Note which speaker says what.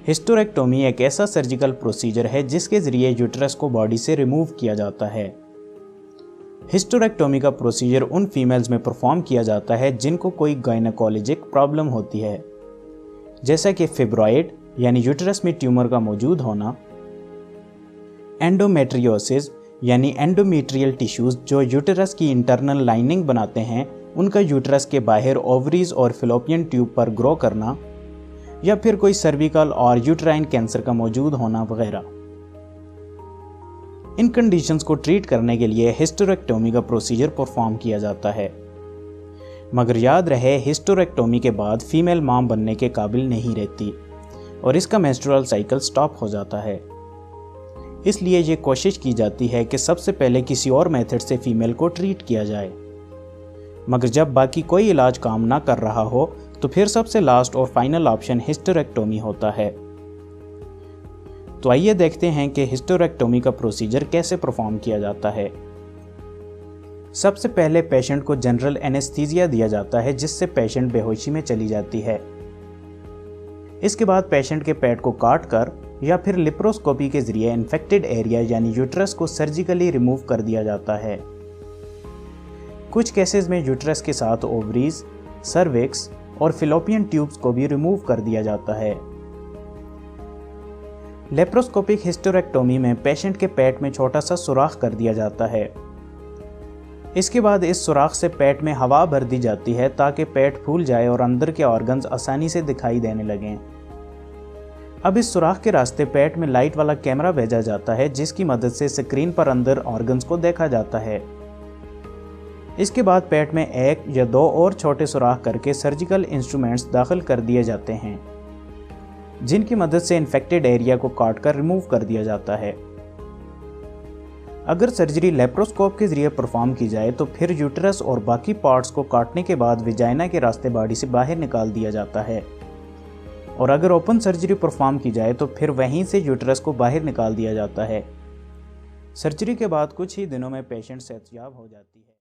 Speaker 1: Hysterectomy एक ऐसा surgical procedure है जिसके ज़रिए यूट्रस को बॉडी से रिमूव किया जाता है। हिस्टेरेक्टोमी का प्रोसीजर उन फीमेल्स में परफॉर्म किया जाता है जिनको कोई गायनेकोलॉजिक प्रॉब्लम होती है, जैसा कि फिब्रॉइड यानी यूट्रस में ट्यूमर का मौजूद होना, एंडोमेट्रियोसिस यानी एंडोमेट्रियल टिश्यूज़ जो यूट्रस की इंटरनल लाइनिंग बनाते हैं उनका यूट्रस के बाहर ओवरीज और फिलोपियन ट्यूब पर ग्रो करना, या फिर कोई सर्विकल और यूट्राइन कैंसर का मौजूद होना वगैरह। इन कंडीशंस को ट्रीट करने के लिए हिस्टेरेक्टोमी का प्रोसीजर परफॉर्म किया जाता है। मगर याद रहे, हिस्टेरेक्टोमी के बाद फीमेल मां बनने के काबिल नहीं रहती और इसका मेंस्ट्रुअल साइकिल स्टॉप हो जाता है। इसलिए ये कोशिश की जाती है कि सबसे पहले किसी और मेथड से फीमेल को ट्रीट किया जाए, मगर जब बाकी कोई इलाज काम ना कर रहा हो तो फिर सबसे लास्ट और फाइनल ऑप्शन हिस्टेरेक्टोमी होता है। तो आइए देखते हैं कि हिस्टेरेक्टोमी का प्रोसीजर कैसे परफॉर्म किया जाता है। सबसे पहले पेशेंट को जनरल एनेस्थीसिया दिया जाता है जिससे पेशेंट बेहोशी में चली जाती है। इसके बाद पेशेंट के पेट को काट कर या फिर लिप्रोस्कोपी के जरिए इन्फेक्टेड एरिया यानी यूट्रस को सर्जिकली रिमूव कर दिया जाता है। कुछ केसेस में यूट्रस के साथ ओवरीज, सर्विक्स और फिलोपियन ट्यूब्स को भी रिमूव कर दिया जाता है। लेप्रोस्कोपिक हिस्टेरेक्टोमी में पेशेंट के पेट में छोटा सा सुराख कर दिया जाता है। इसके बाद इस सुराख से पेट में हवा भर दी जाती है ताकि पेट फूल जाए और अंदर के ऑर्गन्स आसानी से दिखाई देने लगें। अब इस सुराख के रास्ते पेट में लाइट वाला कैमरा भेजा जाता है जिसकी मदद से स्क्रीन पर अंदर ऑर्गन्स को देखा जाता है। इसके बाद पेट में एक या दो और छोटे सुराख करके सर्जिकल इंस्ट्रूमेंट्स दाखिल कर दिए जाते हैं जिनकी मदद से इन्फेक्टेड एरिया को काट कर रिमूव कर दिया जाता है। अगर सर्जरी लेप्रोस्कोप के जरिए परफॉर्म की जाए तो फिर यूट्रस और बाकी पार्ट्स को काटने के बाद विजाइना के रास्ते बॉडी से बाहर निकाल दिया जाता है, और अगर ओपन सर्जरी परफॉर्म की जाए तो फिर वहीं से यूट्रस को बाहर निकाल दिया जाता है। सर्जरी के बाद कुछ ही दिनों में पेशेंट सेहतयाब हो जाती है।